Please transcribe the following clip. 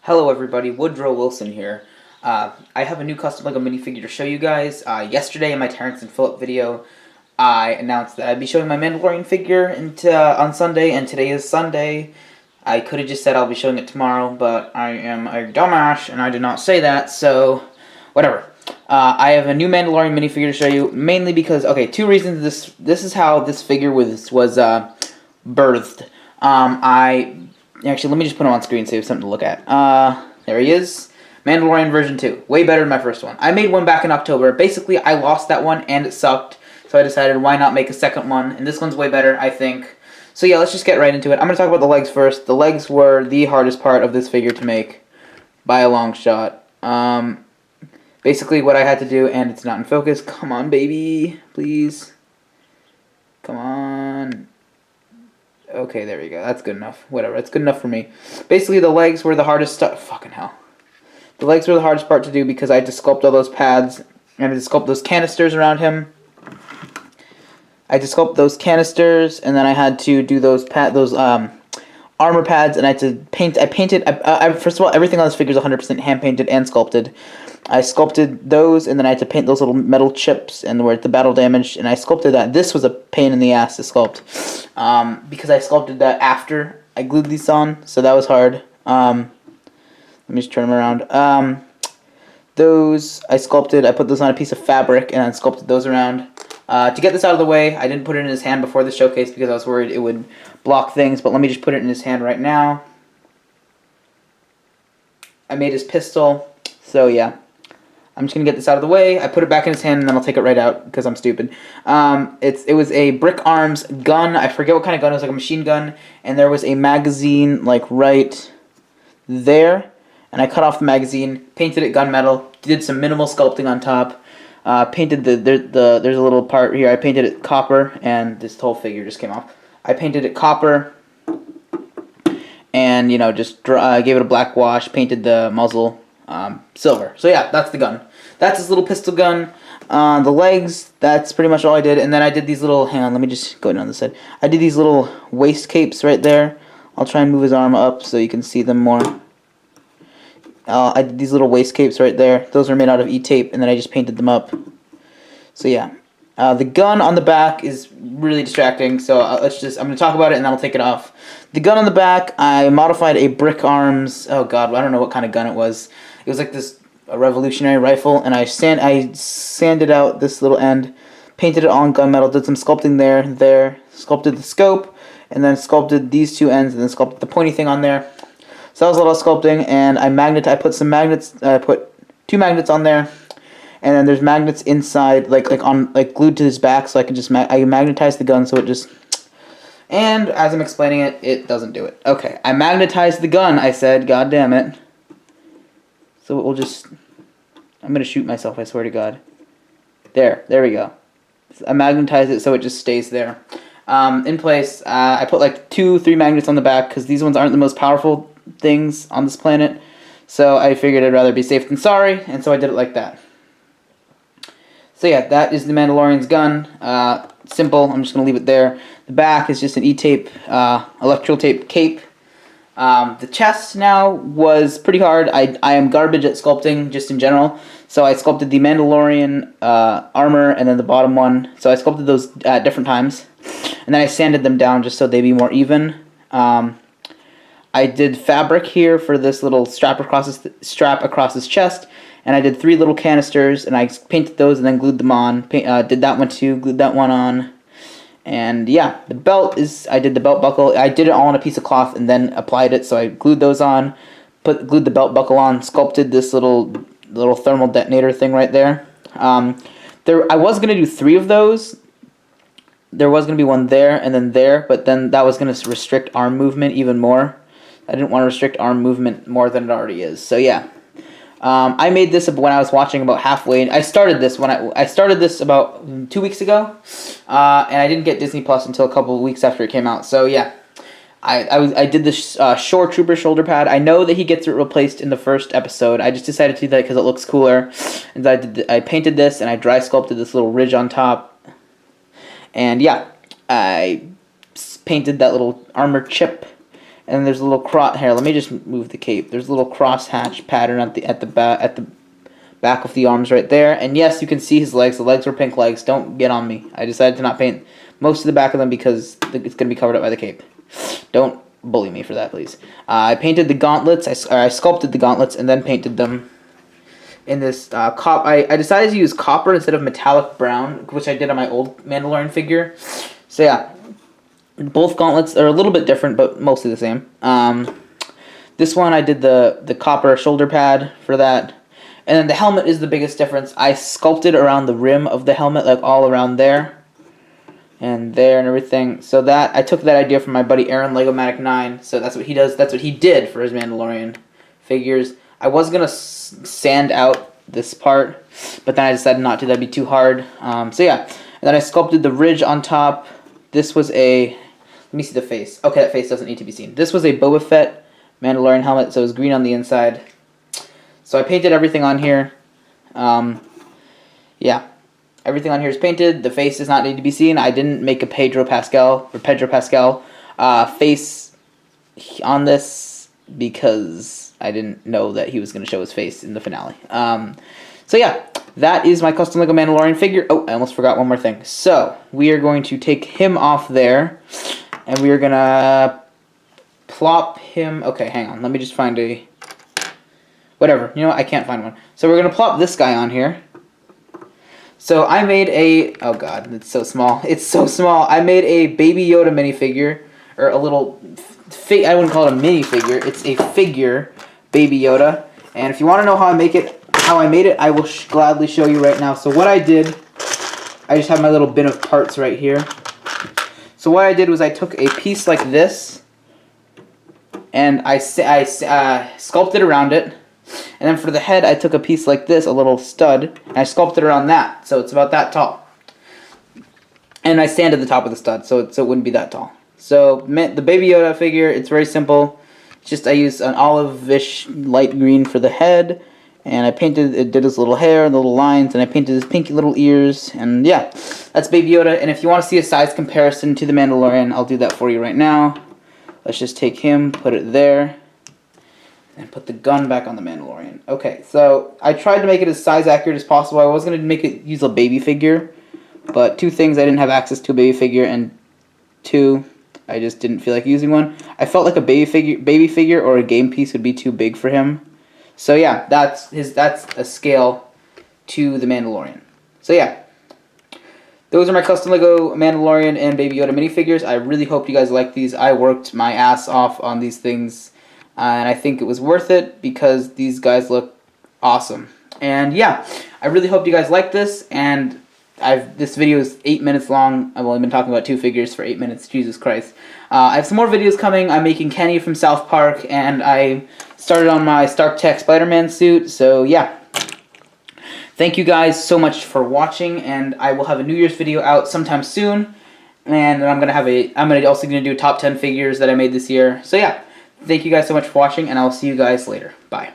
Hello everybody, Woodrow Wilson here. I have a new custom LEGO minifigure to show you guys. Yesterday in my Terrence and Phillip video, I announced that I'd be showing my Mandalorian figure on Sunday, and today is Sunday. I could have just said I'll be showing it tomorrow, but I am a dumbass, and I did not say that, so whatever. I have a new Mandalorian minifigure to show you, mainly because, okay, two reasons. This is how this figure was birthed. Actually, let me just put him on screen so you have something to look at. There he is. Mandalorian version 2. Way better than my first one. I made one back in October. Basically, I lost that one and it sucked. So I decided why not make a second one. And this one's way better, I think. So yeah, let's just get right into it. I'm going to talk about the legs first. The legs were the hardest part of this figure to make by a long shot. Basically what I had to do, and it's not in focus. Come on, baby. Please. Come on. Okay, there we go. That's good enough. Whatever. That's good enough for me. Basically, the legs were the hardest stuff. Fucking hell. The legs were the hardest part to do because I had to sculpt all those pads. I had to sculpt those canisters around him. I had to sculpt those canisters, and then I had to do those armor pads, and I had to paint. First of all, everything on this figure is 100% hand painted and sculpted. I sculpted those, and then I had to paint those little metal chips and where the battle damage, and I sculpted that. This was a pain in the ass to sculpt because I sculpted that after I glued these on, so that was hard. Let me just turn them around. Those I sculpted. I put those on a piece of fabric and then sculpted those around. To get this out of the way, I didn't put it in his hand before the showcase because I was worried it would block things, but let me just put it in his hand right now. I made his pistol, so yeah. I'm just going to get this out of the way. I put it back in his hand, and then I'll take it right out because I'm stupid. It was a Brick Arms gun. I forget what kind of gun. It was like a machine gun, and there was a magazine like right there. And I cut off the magazine, painted it gunmetal, did some minimal sculpting on top. Painted there's a little part here. I painted it copper, and this whole figure just came off. I painted it copper, and just gave it a black wash. Painted the muzzle silver. So yeah, that's the gun. That's his little pistol gun. The legs, that's pretty much all I did. And then I did these little, hang on, let me just go down this side. I did these little waist capes right there. I'll try and move his arm up so you can see them more. I did these little waist capes right there. Those are made out of E-tape, and then I just painted them up. So yeah. The gun on the back is really distracting, so I'm going to talk about it and then I'll take it off. The gun on the back, I modified a Brick Arms, oh god, I don't know what kind of gun it was. It was like a revolutionary rifle, and I sanded out this little end, painted it all in gunmetal, did some sculpting there, sculpted the scope, and then sculpted these two ends, and then sculpted the pointy thing on there. So that was a lot of sculpting, and I put some magnets, I put 2 magnets on there, and then there's magnets inside, like glued to his back, so I can just I magnetize the gun so it just. And as I'm explaining it, it doesn't do it. Okay, I magnetized the gun. I said, God damn it. So it will just. I'm gonna shoot myself. I swear to God. There we go. I magnetized it so it just stays there, in place. I put like 2-3 magnets on the back because these ones aren't the most powerful things on this planet. So I figured I'd rather be safe than sorry, and so I did it like that. So yeah, that is the Mandalorian's gun. Simple. I'm just going to leave it there. The back is just an E-tape, electrical tape cape. The chest now was pretty hard. I am garbage at sculpting just in general. So I sculpted the Mandalorian armor and then the bottom one. So I sculpted those at different times. And then I sanded them down just so they'd be more even. I did fabric here for this little strap across his chest. And I did 3 little canisters, and I painted those and then glued them on. Did that one too, glued that one on. And yeah, the belt I did the belt buckle. I did it all on a piece of cloth and then applied it, so I glued those on, glued the belt buckle on, sculpted this little thermal detonator thing right there. I was going to do 3 of those. There was going to be one there and then there, but then that was going to restrict arm movement even more. I didn't want to restrict arm movement more than it already is, so yeah. I made this when I was watching about halfway. I started this about 2 weeks ago, and I didn't get Disney Plus until a couple of weeks after it came out. So yeah, I did this Shore Trooper shoulder pad. I know that he gets it replaced in the first episode. I just decided to do that because it looks cooler. And I painted this and I dry sculpted this little ridge on top. And yeah, I painted that little armor chip. And there's a little cross here. Let me just move the cape. There's a little crosshatch pattern at the back of the arms right there. And yes, you can see his legs. The legs were pink legs. Don't get on me. I decided to not paint most of the back of them because it's going to be covered up by the cape. Don't bully me for that, please. I painted the gauntlets. I sculpted the gauntlets and then painted them in this I decided to use copper instead of metallic brown, which I did on my old Mandalorian figure. So yeah, both gauntlets are a little bit different, but mostly the same. This one I did the copper shoulder pad for that. And then the helmet is the biggest difference. I sculpted around the rim of the helmet, like all around there. And there and everything. So that, I took that idea from my buddy Aaron, LEGO Mandalorian 9. So that's what he does. That's what he did for his Mandalorian figures. I was going to sand out this part, but then I decided not to. That'd be too hard. So yeah. And then I sculpted the ridge on top. This was a... Let me see the face. Okay, that face doesn't need to be seen. This was a Boba Fett Mandalorian helmet, so it was green on the inside. So I painted everything on here. Yeah. Everything on here is painted. The face does not need to be seen. I didn't make a Pedro Pascal face on this because I didn't know that he was going to show his face in the finale. So yeah, that is my custom LEGO Mandalorian figure. Oh, I almost forgot one more thing. So we are going to take him off there, and we are going to plop him. Okay, hang on. Let me just find a... Whatever. You know what? I can't find one. So we're going to plop this guy on here. So I made a... Oh god, it's so small. It's so small. I made a Baby Yoda minifigure. Or a little... I wouldn't call it a minifigure. It's a figure Baby Yoda. And if you want to know how I made it, I will gladly show you right now. So what I did... I just have my little bin of parts right here. So what I did was I took a piece like this. And I sculpted around it. And then for the head, I took a piece like this, a little stud, and I sculpted around that, so it's about that tall. And I sanded the top of the stud, so it wouldn't be that tall. So the Baby Yoda figure, it's very simple. It's just I used an olive-ish light green for the head, and I did his little hair and the little lines, and I painted his pinky little ears, and yeah, that's Baby Yoda. And if you want to see a size comparison to the Mandalorian, I'll do that for you right now. Let's just take him, put it there. And put the gun back on the Mandalorian. Okay, so I tried to make it as size accurate as possible. I was going to use a baby figure, but two things: I didn't have access to a baby figure, and two, I just didn't feel like using one. I felt like a baby figure or a game piece would be too big for him. So yeah, that's a scale to the Mandalorian. So yeah, those are my custom LEGO Mandalorian and Baby Yoda minifigures. I really hope you guys like these. I worked my ass off on these things. And I think it was worth it because these guys look awesome. And yeah, I really hope you guys like this. And this video is 8 minutes long. I've only been talking about two figures for 8 minutes. Jesus Christ. I have some more videos coming. I'm making Kenny from South Park. And I started on my Stark Tech Spider-Man suit. So yeah. Thank you guys so much for watching. And I will have a New Year's video out sometime soon. And I'm also gonna do top 10 figures that I made this year. So yeah. Thank you guys so much for watching, and I'll see you guys later. Bye.